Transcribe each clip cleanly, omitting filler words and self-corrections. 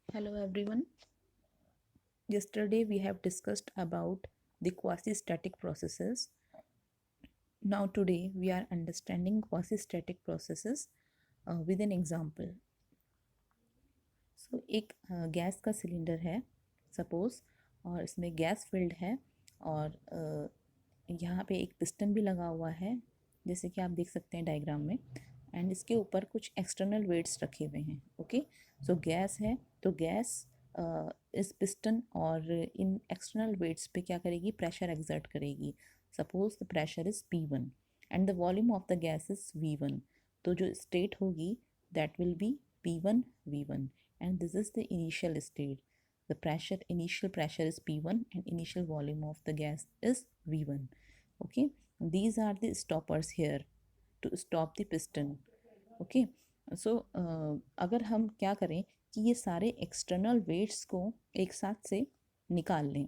Hello everyone. Yesterday we have discussed about the quasi-static processes. Now today we are understanding quasi-static processes with an example. So एक gas का cylinder है suppose, और इसमें gas filled है, और यहाँ पे एक पिस्टन भी लगा हुआ है जैसे कि आप देख सकते हैं डायग्राम में, एंड इसके ऊपर कुछ एक्सटर्नल वेट्स रखे हुए हैं. ओके, सो गैस है तो गैस इस पिस्टन और इन एक्सटर्नल वेट्स पे क्या करेगी, प्रेशर एक्सर्ट करेगी. Suppose the pressure is P1 and the volume of the gas is V1. तो जो स्टेट होगी that will be P1 V1, and this is the initial state. The pressure, initial pressure is P1 and initial volume of the gas is V1. Okay, these are the stoppers here to stop the piston. Okay, so अगर हम क्या करें कि ये सारे external weights को एक साथ से निकाल लें,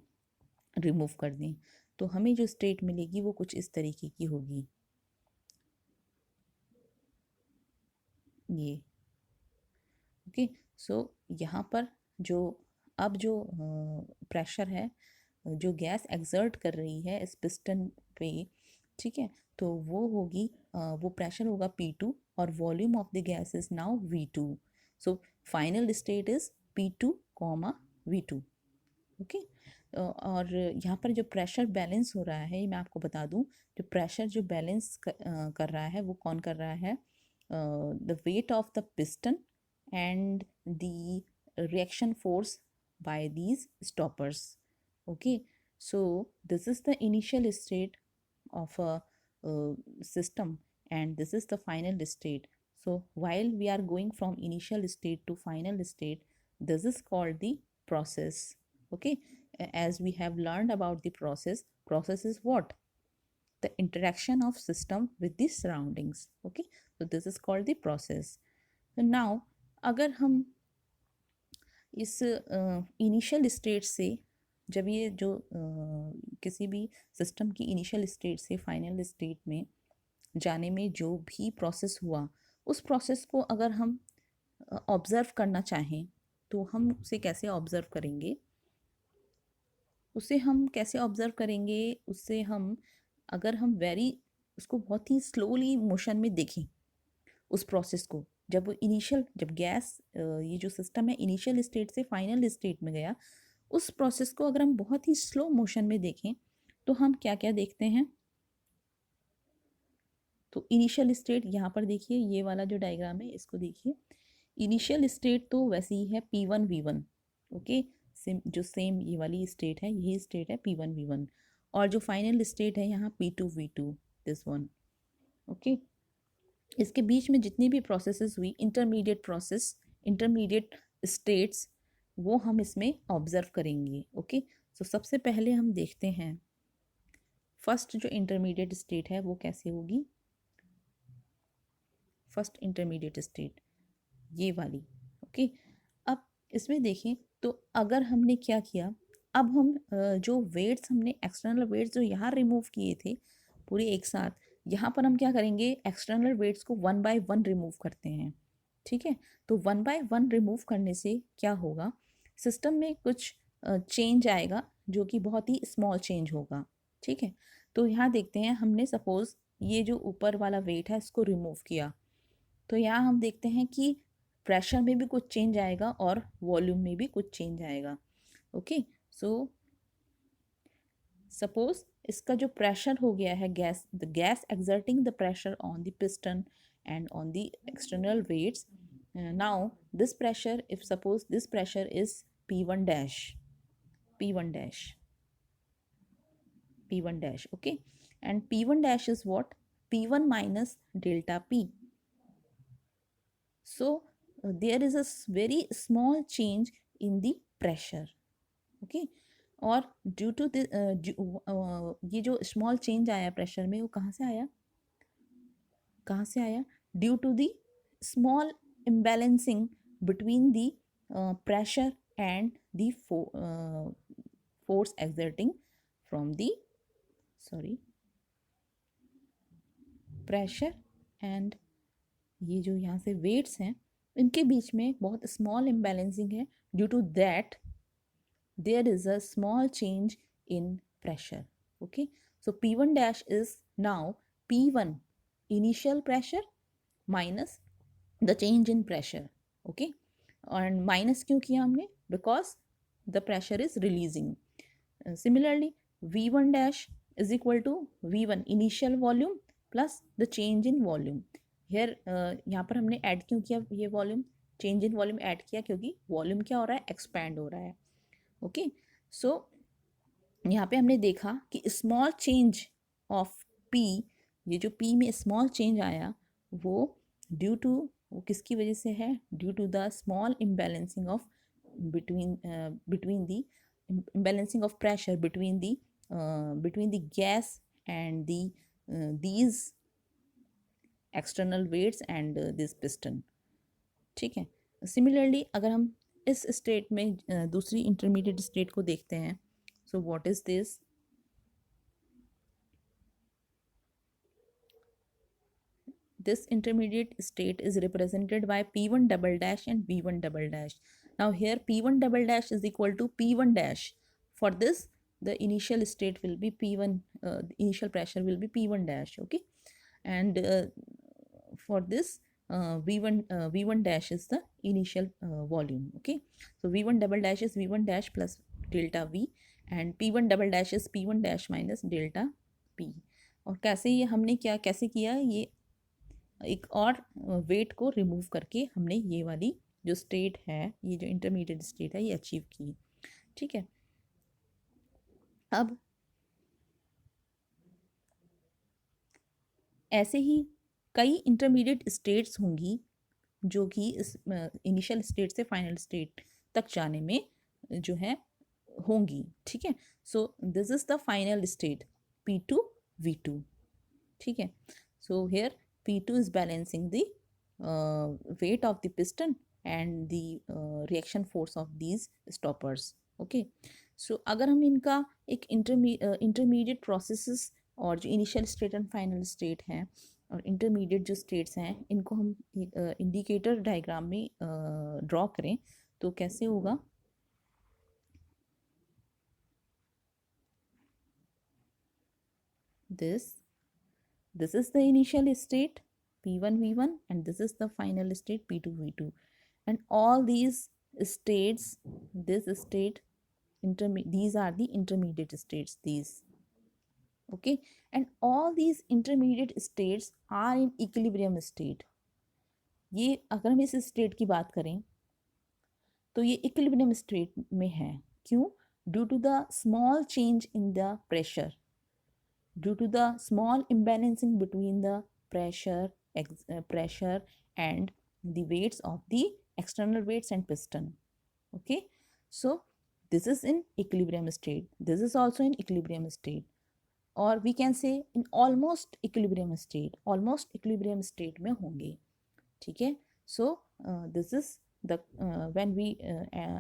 रिमूव कर दें, तो हमें जो स्टेट मिलेगी वो कुछ इस तरीके की होगी. ये ओके, सो यहाँ पर जो अब जो प्रेशर है, जो गैस एक्सर्ट कर रही है इस पिस्टन पे, ठीक है, तो वो होगी वो प्रेशर होगा P2 और volume of the gas is now V2. So final state is P2, V2. Okay, और यहाँ पर जो प्रेशर बैलेंस हो रहा है, ये मैं आपको बता दूँ, जो प्रेशर जो बैलेंस कर रहा है वो कौन कर रहा है, the weight of the piston and the reaction force by these stoppers. Okay, so this is the initial state of a system and this is the final state. So while we are going from initial state to final state, this is called the process. Okay, as we have learned about the process is what, the interaction of system with the surroundings. Okay, so this is called the process. So now अगर हम इस initial state से, जब ये जो किसी भी system की इनिशियल स्टेट से फाइनल स्टेट में जाने में जो भी प्रोसेस हुआ, उस प्रोसेस को अगर हम ऑब्ज़र्व करना चाहें तो हम उसे कैसे ऑब्ज़र्व करेंगे, उससे हम अगर हम उसको बहुत ही स्लोली मोशन में देखें उस प्रोसेस को, जब गैस ये जो सिस्टम है इनिशियल स्टेट से फाइनल स्टेट में गया, उस प्रोसेस को अगर हम बहुत ही स्लो मोशन में देखें तो हम क्या क्या देखते हैं. तो इनिशियल स्टेट यहाँ पर देखिए, ये वाला जो डायग्राम है इसको देखिए. इनिशियल स्टेट तो वैसे ही है P1 V1. ओके, सेम ये वाली स्टेट है, यही स्टेट है P1 V1, और जो फाइनल स्टेट है यहाँ P2 V2, this one. Okay, इसके बीच में जितनी भी प्रोसेसेस हुई, इंटरमीडिएट स्टेट्स, वो हम इसमें ऑब्जर्व करेंगे. ओके, सो सबसे पहले हम देखते हैं फर्स्ट जो इंटरमीडिएट स्टेट है वो कैसे होगी. फर्स्ट इंटरमीडिएट स्टेट ये वाली. ओके, अब इसमें देखें तो अगर हमने क्या किया, अब हम जो वेट्स हमने एक्सटर्नल वेट्स जो यहाँ रिमूव किए थे पूरे एक साथ, यहाँ पर हम क्या करेंगे, एक्सटर्नल वेट्स को 1 बाय 1 रिमूव करते हैं. ठीक है, तो 1 बाय 1 रिमूव करने से क्या होगा, सिस्टम में कुछ चेंज आएगा जो कि बहुत ही स्मॉल चेंज होगा. ठीक है, तो यहाँ देखते हैं, हमने सपोज ये जो ऊपर वाला वेट है इसको रिमूव किया, तो यहाँ हम देखते हैं कि प्रेशर में भी कुछ चेंज आएगा और वॉल्यूम में भी कुछ चेंज आएगा. ओके, सो सपोज इसका जो प्रेशर हो गया है, the gas exerting the pressure on the piston and on the external weights. Now this pressure, if suppose this pressure is P1 dash, P1 dash, P1 dash. Okay, and P1 dash is what, P1 minus delta P. So there is a very small change in the pressure. Okay, और due to ये जो small change आया pressure में, वो कहाँ से आया, due to the small imbalancing between the pressure and the force exerting from the pressure and ये जो यहाँ से वेट्स हैं, इनके बीच में बहुत स्मॉल इम्बैलेंसिंग है, due to that there is a small change in pressure. Okay, so P1 dash is now P1 initial pressure minus the change in pressure. Okay, and minus क्यों किया हमने? Because the pressure is releasing. Similarly, V1 dash is equal to V1 initial volume plus the change in volume. Here यहाँ पर हमने add क्यों किया ये volume, change in volume add किया क्योंकि वॉल्यूम क्या हो रहा है, एक्सपैंड हो रहा है. ओके, सो यहाँ पे हमने देखा कि स्मॉल चेंज ऑफ पी, ये जो पी में स्मॉल चेंज आया वो ड्यू टू, वो किसकी वजह से है, due to the small imbalancing of between the imbalancing of pressure between the gas and these external weights and this piston. ठीक है. सिमिलरली अगर हम इस स्टेट में दूसरी इंटरमीडिएट स्टेट को देखते हैं, so what is this, this intermediate state is represented by P1 double dash and V1 double dash. Now here P1 double dash is equal to P1 dash. For this the initial state will be P1, initial pressure will be P1 dash. Okay, and for this V1 dash is the initial volume. Okay, so V1 double dash is V1 dash plus delta V and P1 double dash is P1 dash minus delta P. और कैसे ये हमने क्या कैसे किया, ये एक और वेट को रिमूव करके हमने ये वाली जो स्टेट है, ये जो इंटरमीडिएट स्टेट है, ये अचीव की. ठीक है, अब ऐसे ही कई इंटरमीडिएट स्टेट्स होंगी जो कि इस इनिशियल स्टेट से फाइनल स्टेट तक जाने में जो है होंगी. ठीक है, so this is the final state P2 V2. ठीक है, so here P2 is balancing the weight of the piston and the reaction force of these stoppers. Okay, so अगर हम इनका एक intermediate processes और जो initial state and final state हैं और intermediate जो states हैं, इनको हम indicator diagram में draw करें तो कैसे होगा, this is the initial state P1 V1 and this is the final state P2 V2, and all these states, this state these are the intermediate states, these. Okay, and all these intermediate states are in equilibrium state. ये अगर हम इस state की बात करें तो ये equilibrium state में है. क्यों? Due to the small change in the pressure, due to the small imbalancing between the pressure and the weights of the external weights and piston. Okay, so this is in equilibrium state, this is also in equilibrium state, or we can say in almost equilibrium state में होंगे. ठीक है, so this is the when we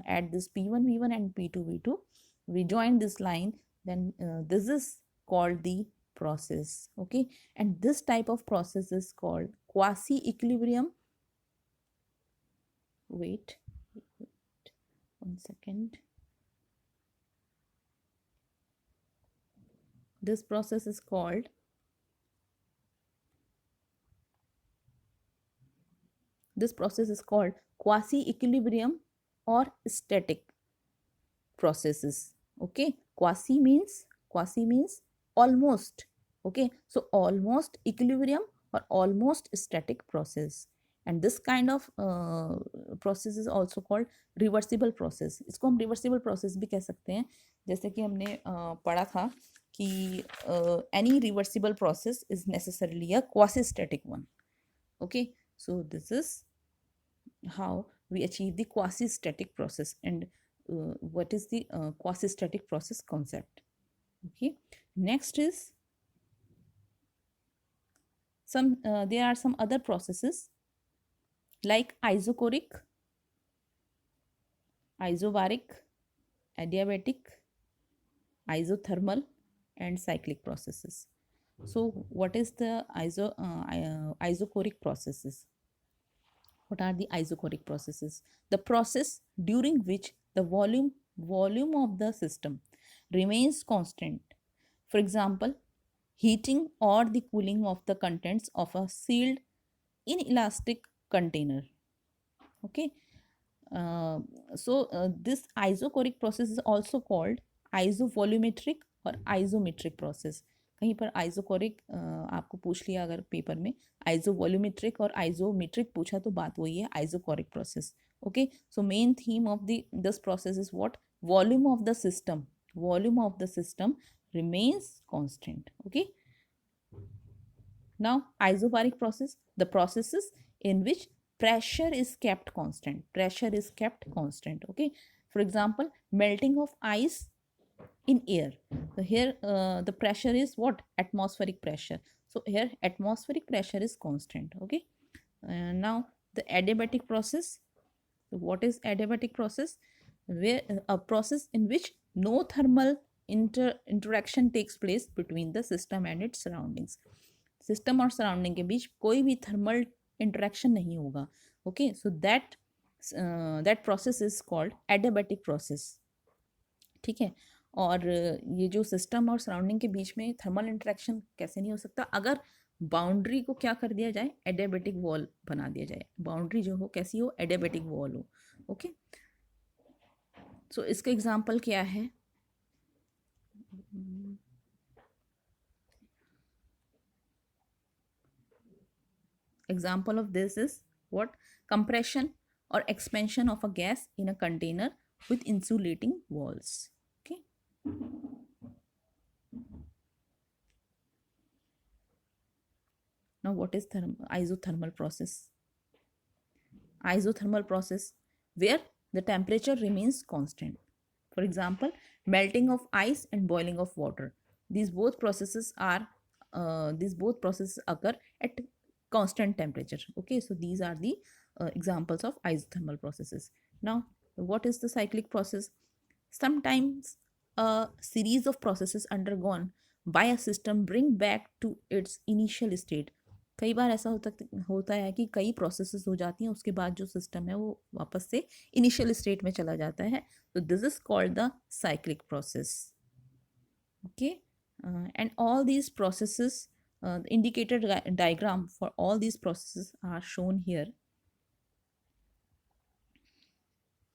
add this P1 V1 and P2 V2, we join this line, then this is called the process. Okay, and this type of process is called quasi equilibrium. Wait 1 second. This process is called quasi equilibrium or static processes. Okay, quasi means almost. Okay, so almost equilibrium or almost static process, and this kind of process is also called reversible process. इसको हम reversible process भी कह सकते हैं, जैसे कि हमने पढ़ा था कि any reversible process is necessarily a quasi static one. Okay, so this is how we achieve the quasi static process, and what is the quasi static process concept. Okay, next is there are some other processes like isochoric, isobaric, adiabatic, isothermal and cyclic processes. So what is the isochoric processes? What are the isochoric processes? The process during which the volume of the system remains constant. For example, heating or the cooling of the contents of a sealed inelastic container. Okay. uh, this isochoric process is also called isovolumetric और isometric process. कहीं पर isochoric आपको पूछ लिया अगर paper में, आइसोवॉल्यूमेट्रिक और isometric पूछा तो बात वही है, isochoric process. Okay, so main theme of the this process is what? Volume of the system remains constant. Okay, now isobaric process, the processes in which pressure is kept constant. Okay, for example, melting of ice in air. So here the pressure is what? Atmospheric pressure. So here atmospheric pressure is constant. Okay, now the adiabatic process. So what is adiabatic process? Where a process in which no thermal interaction takes place between the system and its surroundings. System और surrounding के बीच कोई भी thermal interaction नहीं होगा. Okay, so that process is called adiabatic process. ठीक है, और ये जो सिस्टम और सराउंडिंग के बीच में थर्मल इंटरेक्शन कैसे नहीं हो सकता? अगर बाउंड्री को क्या कर दिया जाए? एडियाबैटिक वॉल बना दिया जाए. बाउंड्री जो हो कैसी हो? एडियाबैटिक वॉल हो. ओके, सो इसका एग्जाम्पल क्या है? Example of this is what? Compression or expansion of a gas in a container with insulating walls. Okay. Now what is isothermal process? Isothermal process where the temperature remains constant. For example, melting of ice and boiling of water. These both processes occur at constant temperature. Okay, so these are the examples of isothermal processes. Now, what is the cyclic process? Sometimes a series of processes undergone by a system bring back to its initial state. कई बार ऐसा होता है कि कई processes हो जाती हैं, उसके बाद जो सिस्टम है वो वापस से इनिशियल स्टेट में चला जाता है. तो this is called the cyclic process. Okay, and all these processes, the indicated diagram for all these processes are shown here.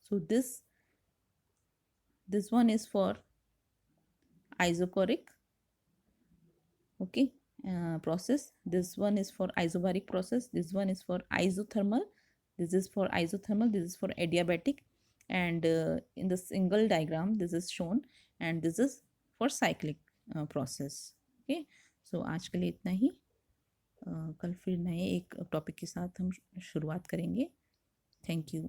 So this one is for isochoric, okay, process. This one is for isobaric process. This one is for isothermal. This is for isothermal. This is for adiabatic. And in the single diagram this is shown, and this is for cyclic process. Okay, सो आज के लिए इतना ही. कल फिर नए एक topic के साथ हम शुरुआत करेंगे. Thank you.